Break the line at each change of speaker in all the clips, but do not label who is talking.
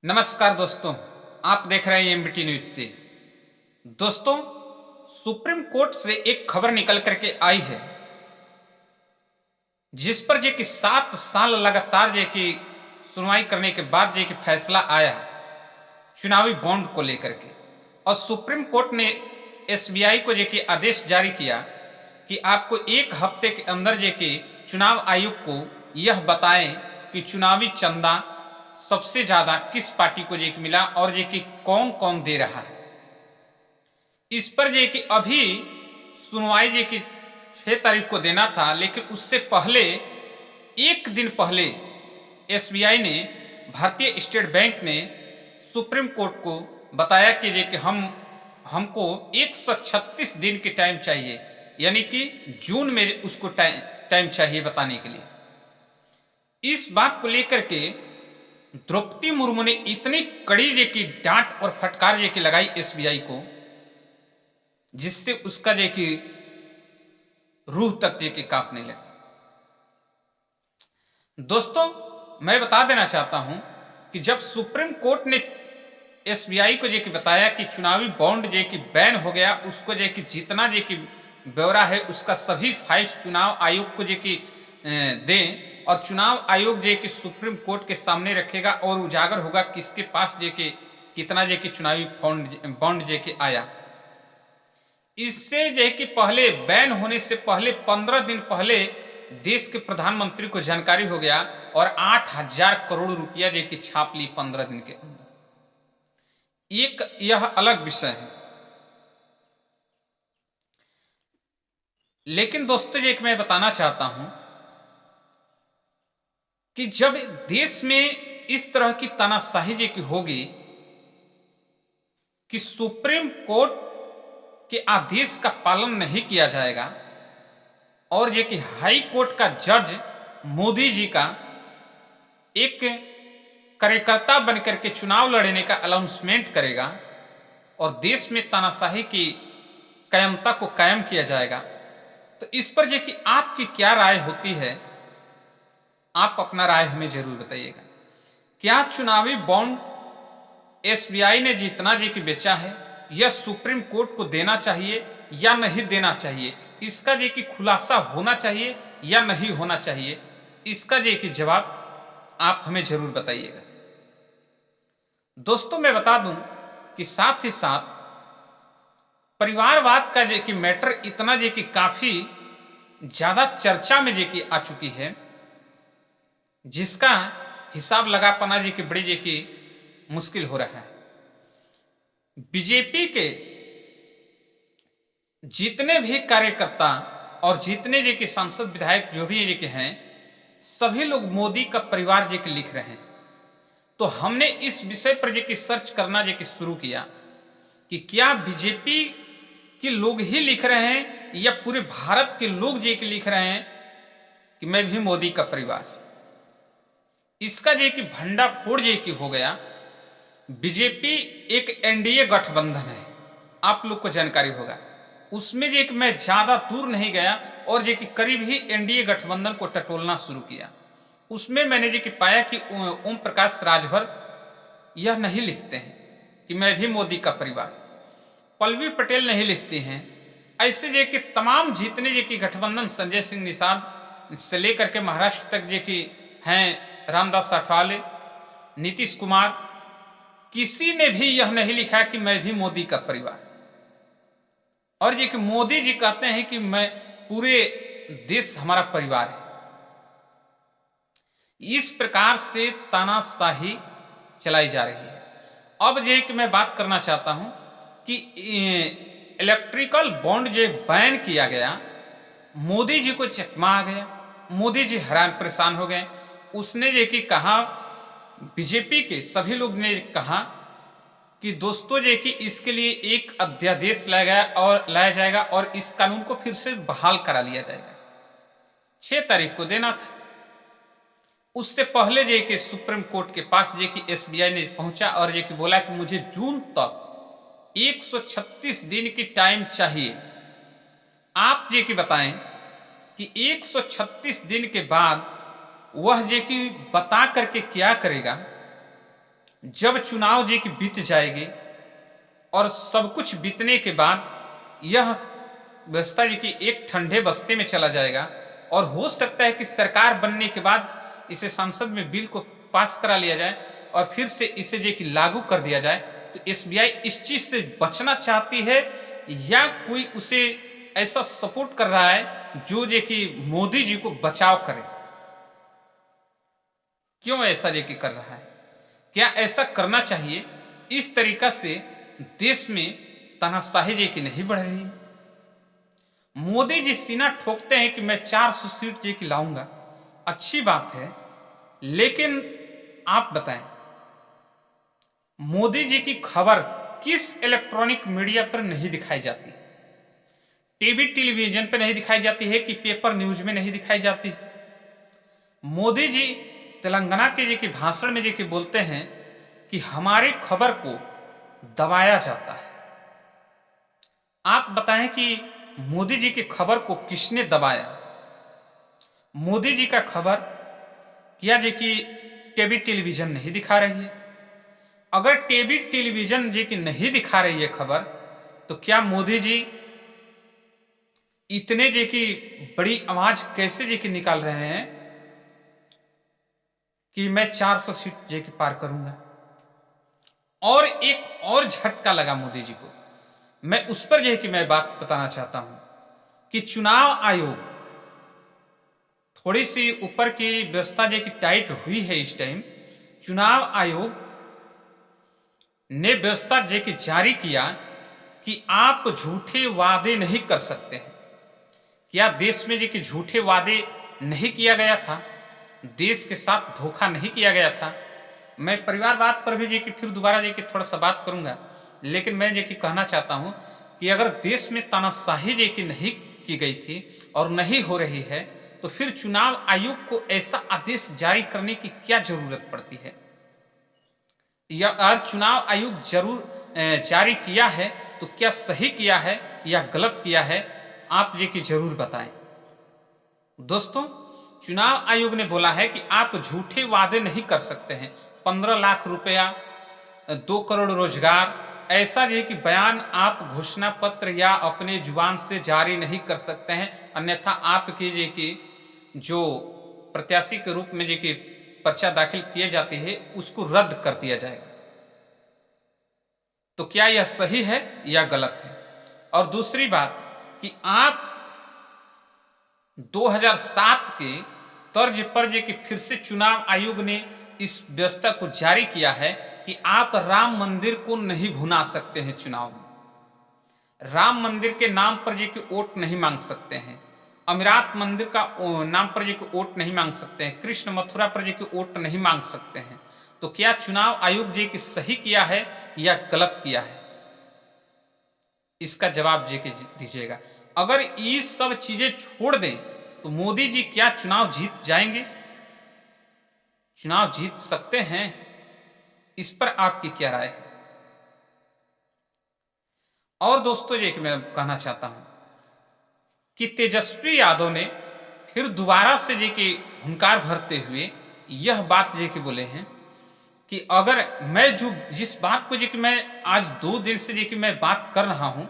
नमस्कार दोस्तों, आप देख रहे हैं एमबीटी न्यूज से। दोस्तों, सुप्रीम कोर्ट से एक खबर निकल करके आई है जिस पर जे कि 7 साल लगातार जे कि सुनवाई करने के बाद जे कि फैसला आया चुनावी बॉन्ड को लेकर के। और सुप्रीम कोर्ट ने एसबीआई को जे कि आदेश जारी किया कि आपको एक हफ्ते के अंदर जे कि चुनाव आयोग को यह बताएं कि चुनावी चंदा सबसे ज्यादा किस पार्टी को जे कि मिला और जे कि कौन कौन दे रहा है। इस पर जे कि अभी सुनवाई जे कि 6 तारीख को देना था, लेकिन उससे पहले एक दिन पहले एसबीआई ने, भारतीय स्टेट बैंक ने सुप्रीम कोर्ट को बताया कि जे कि हमको 136 दिन की टाइम चाहिए, यानी कि जून में उसको टाइम चाहिए बताने के लिए। इस बात को लेकर के द्रौपदी मुर्मू ने इतनी कड़ी जे की डांट और फटकार जे की लगाई एसबीआई को, जिससे उसका जे की रूह तक जे की कांपने लगी। दोस्तों, मैं बता देना चाहता हूं कि जब सुप्रीम कोर्ट ने एसबीआई को जे की बताया कि चुनावी बॉन्ड जे की बैन हो गया, उसको जे की जितना जे की ब्यौरा है उसका सभी फाइल्स चुनाव आयोग को जे की दें, और चुनाव आयोग जे कि सुप्रीम कोर्ट के सामने रखेगा और उजागर होगा किसके पास जे कि कितना जे कि चुनावी बॉन्ड जे कि आया। इससे जे कि पहले बैन होने से पहले 15 दिन पहले देश के प्रधानमंत्री को जानकारी हो गया और 8,000 करोड़ रुपया जे कि छाप ली 15 दिन के अंदर। एक यह अलग विषय है, लेकिन दोस्तों ये मैं बताना चाहता हूं कि जब देश में इस तरह की तानाशाही जे की होगी कि सुप्रीम कोर्ट के आदेश का पालन नहीं किया जाएगा और ये कि हाई कोर्ट का जज मोदी जी का एक कार्यकर्ता बनकर के चुनाव लड़ने का अनाउंसमेंट करेगा और देश में तानाशाही की कायमता को कायम किया जाएगा, तो इस पर जे कि आपकी क्या राय होती है, आप अपना राय हमें जरूर बताइएगा। क्या चुनावी बॉन्ड एसबीआई ने जितना जी की बेचा है यह सुप्रीम कोर्ट को देना चाहिए या नहीं देना चाहिए? इसका जे कि खुलासा होना चाहिए या नहीं होना चाहिए? इसका जे कि जवाब आप हमें जरूर बताइएगा। दोस्तों, मैं बता दूं कि साथ ही साथ परिवारवाद का जे कि मैटर इतना जे कि काफी ज्यादा चर्चा में जे कि आ चुकी है, जिसका हिसाब लगा पाना जी की बड़ी जी की मुश्किल हो रहा है। बीजेपी के जितने भी कार्यकर्ता और जितने जी के सांसद विधायक जो भी जी के हैं, सभी लोग मोदी का परिवार जी के लिख रहे हैं। तो हमने इस विषय पर जी की सर्च करना जी की शुरू किया कि क्या बीजेपी के लोग ही लिख रहे हैं या पूरे भारत के लोग जी के लिख रहे हैं कि मैं भी मोदी का परिवार। इसका जे कि भंडाफोड़ जे कि हो गया। बीजेपी एक एनडीए गठबंधन है, आप लोग को जानकारी होगा। उसमें जे कि मैं ज्यादा दूर नहीं गया और जे कि करीब ही एनडीए गठबंधन को टटोलना शुरू किया। उसमें मैंने जे कि पाया कि ओम प्रकाश राजभर यह नहीं लिखते हैं कि मैं भी मोदी का परिवार। पल्लवी पटेल नहीं लिखते हैं। ऐसे जे कि तमाम जितने जे कि गठबंधन, संजय सिंह निषाद से लेकर के महाराष्ट्र तक जे कि हैं, रामदास अठावले, नीतीश कुमार, किसी ने भी यह नहीं लिखा कि मैं भी मोदी का परिवार। और ये कि मोदी जी कहते हैं कि मैं पूरे देश हमारा परिवार है। इस प्रकार से तानाशाही चलाई जा रही है। अब जे कि मैं बात करना चाहता हूं कि इलेक्ट्रिकल बॉन्ड जो बैन किया गया, मोदी जी को चकमा आ गया, मोदी जी हैरान परेशान हो गए। उसने ये कि कहा, बीजेपी के सभी लोग ने कहा कि दोस्तों ये कि इसके लिए एक अध्यादेश लाया जाएगा और इस कानून को फिर से बहाल करा लिया जाएगा। 6 तारीख को देना था। उससे पहले जे कि सुप्रीम कोर्ट के पास जे कि एसबीआई ने पहुंचा और ये कि बोला कि मुझे जून तक 136 दिन की टाइम चाहिए। आप जे कि बताएं कि 136 दिन के बाद वह जे कि बता करके क्या करेगा, जब चुनाव जी की बीत जाएगी और सब कुछ बीतने के बाद यह व्यवस्था जी की एक ठंडे बस्ते में चला जाएगा और हो सकता है कि सरकार बनने के बाद इसे संसद में बिल को पास करा लिया जाए और फिर से इसे जो कि लागू कर दिया जाए। तो एसबीआई इस चीज से बचना चाहती है या कोई उसे ऐसा सपोर्ट कर रहा है जो कि मोदी जी को बचाव करे? क्यों ऐसा जो कि कर रहा है? क्या ऐसा करना चाहिए? इस तरीका से देश में तानाशाही जी की नहीं बढ़ रही है। मोदी जी सीना ठोकते हैं कि मैं 400 सीट जी की लाऊंगा, अच्छी बात है, लेकिन आप बताएं मोदी जी की खबर किस इलेक्ट्रॉनिक मीडिया पर नहीं दिखाई जाती? टीवी टेलीविजन पर नहीं दिखाई जाती है कि पेपर न्यूज में नहीं दिखाई जाती? मोदी जी तेलंगाना के जी के भाषण में जी के बोलते हैं कि हमारी खबर को दबाया जाता है। आप बताएं कि मोदी जी की खबर को किसने दबाया? मोदी जी का खबर क्या जी की टीवी टेलीविजन नहीं दिखा रही है? अगर टीवी टेलीविजन जी की नहीं दिखा रही है खबर, तो क्या मोदी जी इतने जी की बड़ी आवाज कैसे जी की निकाल रहे हैं कि मैं 400 सीट जी की पार करूंगा? और एक और झटका लगा मोदी जी को, मैं उस पर जो है कि मैं बात बताना चाहता हूं कि चुनाव आयोग थोड़ी सी ऊपर की व्यवस्था जो कि टाइट हुई है इस टाइम। चुनाव आयोग ने व्यवस्था जो कि जारी किया कि आप झूठे वादे नहीं कर सकते हैं। क्या देश में जो कि झूठे वादे नहीं किया गया था? देश के साथ धोखा नहीं किया गया था? मैं परिवारवाद पर भी जो कि फिर दोबारा जो कि थोड़ा सा बात करूंगा, लेकिन मैं जो कि कहना चाहता हूं कि अगर देश में तानाशाही जो कि नहीं की गई थी और नहीं हो रही है, तो फिर चुनाव आयोग को ऐसा आदेश जारी करने की क्या जरूरत पड़ती है? या अगर चुनाव आयोग जरूर जारी किया है तो क्या सही किया है या गलत किया है? आप जी की जरूर बताएं। दोस्तों, चुनाव आयोग ने बोला है कि आप झूठे वादे नहीं कर सकते हैं। 15 लाख रुपया, 2 करोड़ रोजगार, ऐसा जो कि बयान आप घोषणा पत्र या अपने जुबान से जारी नहीं कर सकते हैं, अन्यथा आपकी जी की जो प्रत्याशी के रूप में जी की पर्चा दाखिल किए जाती है उसको रद्द कर दिया जाएगा। तो क्या यह सही है या गलत है? और दूसरी बात कि आप 2007 के तर्ज पर जो कि फिर से चुनाव आयोग ने इस व्यवस्था को जारी किया है कि आप राम मंदिर को नहीं भुना सकते हैं। चुनाव में राम मंदिर के नाम पर जो कि वोट नहीं मांग सकते हैं, अमीरात मंदिर का नाम पर जो कि वोट नहीं मांग सकते हैं, कृष्ण मथुरा पर जो कि वोट नहीं मांग सकते हैं। तो क्या चुनाव आयोग जी की सही किया है या गलत किया है? इसका जवाब जी के दीजिएगा। अगर ये सब चीजें छोड़ दें तो मोदी जी क्या चुनाव जीत जाएंगे? चुनाव जीत सकते हैं? इस पर आपकी क्या राय है? और दोस्तों जी कि मैं कहना चाहता हूं कि तेजस्वी यादव ने फिर दोबारा से जी की हुंकार भरते हुए यह बात जी की बोले हैं कि अगर मैं जो जिस बात को जी कि मैं आज 2 दिन से जी कि मैं बात कर रहा हूं,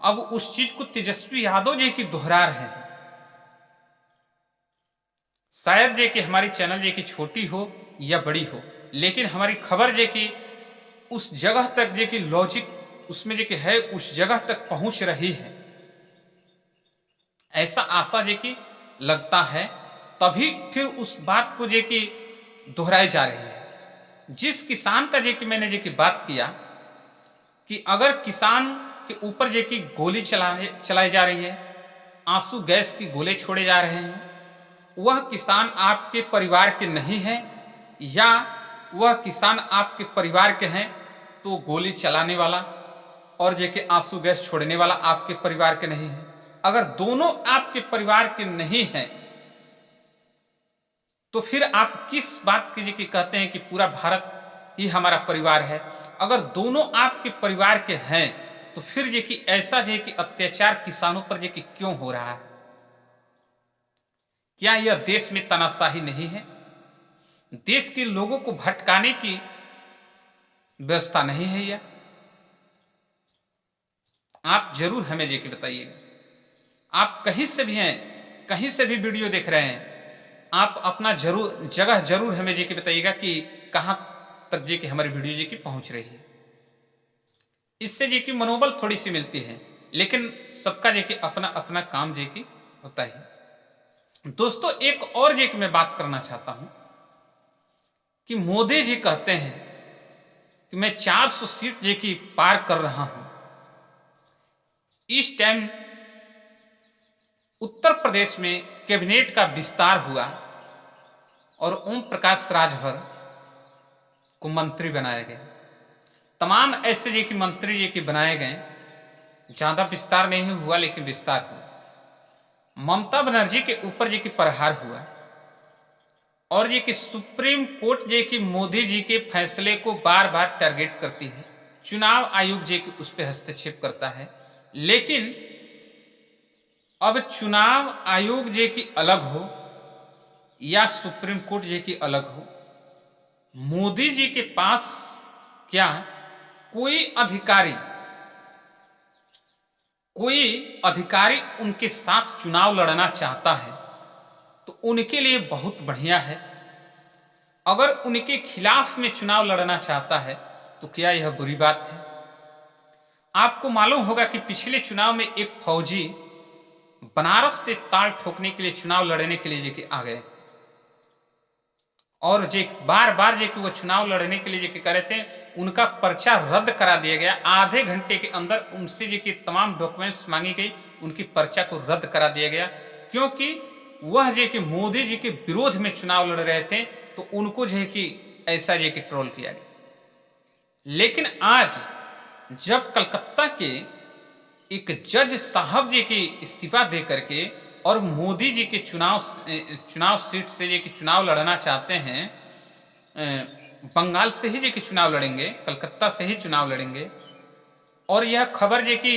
अब उस चीज को तेजस्वी यादव जी की दोहरा रहे हैं। शायद जे कि हमारी चैनल जे कि छोटी हो या बड़ी हो, लेकिन हमारी खबर जे कि उस जगह तक जे कि लॉजिक उसमें जे कि है उस जगह तक पहुंच रही है, ऐसा आशा जे कि लगता है। तभी फिर उस बात को जे कि दोहराई जा रही है। जिस किसान का जे कि मैंने जे कि बात किया कि अगर किसान के ऊपर जे कि गोली चलाई जा रही है, आंसू गैस की गोले छोड़े जा रहे हैं, वह किसान आपके परिवार के नहीं है या वह किसान आपके परिवार के हैं तो गोली चलाने वाला और जे के आंसू गैस छोड़ने वाला आपके परिवार के नहीं है। अगर दोनों आपके परिवार के नहीं है तो फिर आप किस बात के जे कि कहते हैं कि पूरा भारत ही हमारा परिवार है? अगर दोनों आपके परिवार के हैं तो फिर जे कि ऐसा जे कि अत्याचार किसानों पर जे कि क्यों हो रहा है? क्या यह देश में तानाशाही नहीं है? देश के लोगों को भटकाने की व्यवस्था नहीं है या? आप जरूर हमें जी के बताइएगा। आप कहीं से भी हैं, कहीं से भी वीडियो देख रहे हैं, आप अपना जगह जरूर हमें जी के बताइएगा कि कहां तक जी की हमारी वीडियो जी की पहुंच रही है। इससे जी की मनोबल थोड़ी सी मिलती है, लेकिन सबका जी की अपना अपना काम जी की होता है। दोस्तों, एक और जी की मैं बात करना चाहता हूं कि मोदी जी कहते हैं कि मैं 400 सीट जी की पार कर रहा हूं। इस टाइम उत्तर प्रदेश में कैबिनेट का विस्तार हुआ और ओम प्रकाश राजभर को मंत्री बनाए गए। तमाम ऐसे जी की मंत्री जी के बनाए गए, ज्यादा विस्तार नहीं हुआ लेकिन विस्तार हुआ। ममता बनर्जी के ऊपर जी की प्रहार हुआ और जी की सुप्रीम कोर्ट जी की मोदी जी के फैसले को बार बार टारगेट करती है। चुनाव आयोग जी की उस पर हस्तक्षेप करता है, लेकिन अब चुनाव आयोग जी की अलग हो या सुप्रीम कोर्ट जी की अलग हो, मोदी जी के पास क्या कोई अधिकारी उनके साथ चुनाव लड़ना चाहता है तो उनके लिए बहुत बढ़िया है। अगर उनके खिलाफ में चुनाव लड़ना चाहता है तो क्या यह बुरी बात है? आपको मालूम होगा कि पिछले चुनाव में एक फौजी बनारस से ताल ठोकने के लिए चुनाव लड़ने के लिए जे आ गए थे और जे बार बार जे वो चुनाव लड़ने के लिए जे कह रहे थे, उनका पर्चा रद्द करा दिया गया। आधे घंटे के अंदर उनसे जे तमाम डॉक्यूमेंट्स मांगी गई, उनकी पर्चा को रद्द करा दिया गया, क्योंकि वह जे कि मोदी जी के विरोध में चुनाव लड़ रहे थे, तो उनको जो है कि ऐसा जे कि ट्रोल किया गया। लेकिन आज जब कलकत्ता के एक जज साहब जी की इस्तीफा दे करके और मोदी जी के चुनाव सीट से जे कि चुनाव लड़ना चाहते हैं, बंगाल से ही जे कि चुनाव लड़ेंगे, कलकत्ता से ही चुनाव लड़ेंगे, और यह खबर जे कि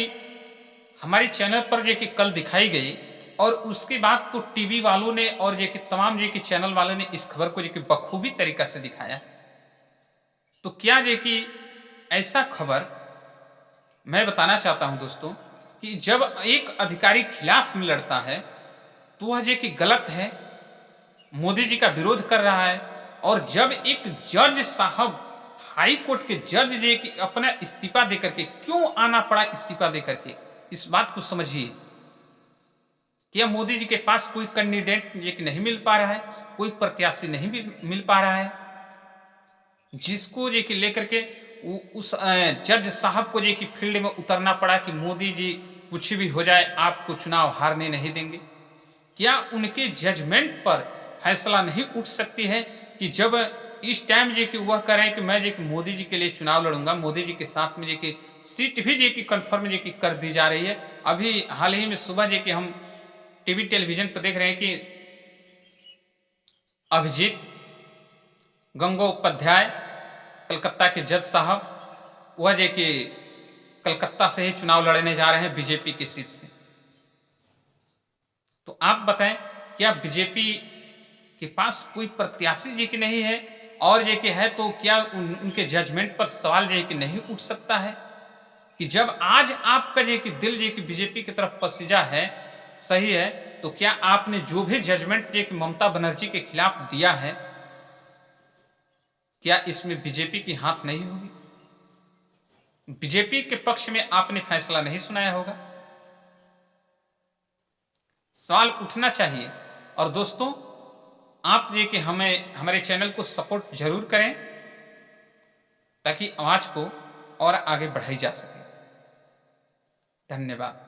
हमारी चैनल पर जे कि कल दिखाई गई और उसके बाद तो टीवी वालों ने और जे कि तमाम जे कि चैनल वालों ने इस खबर को जे कि बखूबी तरीका से दिखाया। तो क्या जे कि ऐसा खबर मैं बताना चाहता हूं दोस्तों कि जब एक अधिकारी खिलाफ में लड़ता है तो वह जे कि गलत है, मोदी जी का विरोध कर रहा है। और जब एक जज साहब, हाई कोर्ट के जज जे कि अपना इस्तीफा देकर के, क्यों आना पड़ा इस्तीफा देकर के, इस बात को समझिए। क्या मोदी जी के पास कोई कैंडिडेट जे कि नहीं मिल पा रहा है, कोई प्रत्याशी नहीं मिल पा रहा है जिसको जे कि लेकर के उस जज साहब को जे कि फील्ड में उतरना पड़ा कि मोदी जी कुछ भी हो जाए आपको चुनाव हारने नहीं देंगे? क्या उनके जजमेंट पर फैसला नहीं उठ सकती है कि जब इस टाइम जे कि वह करें कि मैं जे कि मोदी जी के लिए चुनाव लड़ूंगा, मोदी जी के साथ में जे कि सीट भी जे कि कंफर्म जे कि कर दी जा रही है। अभी हाल ही में सुबह जे कि हम टीवी टेलीविजन पर देख रहे हैं कि अभिजीत गंगोपाध्याय कलकत्ता के जज साहब, वह जे कि कलकत्ता से ही चुनाव लड़ने जा रहे हैं बीजेपी की सीट से। तो आप बताएं, क्या बीजेपी के पास कोई प्रत्याशी जी की नहीं है? और जे कि है तो क्या उनके जजमेंट पर सवाल जे कि नहीं उठ सकता है कि जब आज आपका जे कि दिल जे कि बीजेपी की तरफ पसीजा है, सही है, तो क्या आपने जो भी जजमेंट जे कि ममता बनर्जी के खिलाफ दिया है, क्या इसमें बीजेपी की हाथ नहीं होगी? बीजेपी के पक्ष में आपने फैसला नहीं सुनाया होगा? सवाल उठना चाहिए। और दोस्तों, आप ये कि हमारे चैनल को सपोर्ट जरूर करें ताकि आवाज को और आगे बढ़ाई जा सके। धन्यवाद।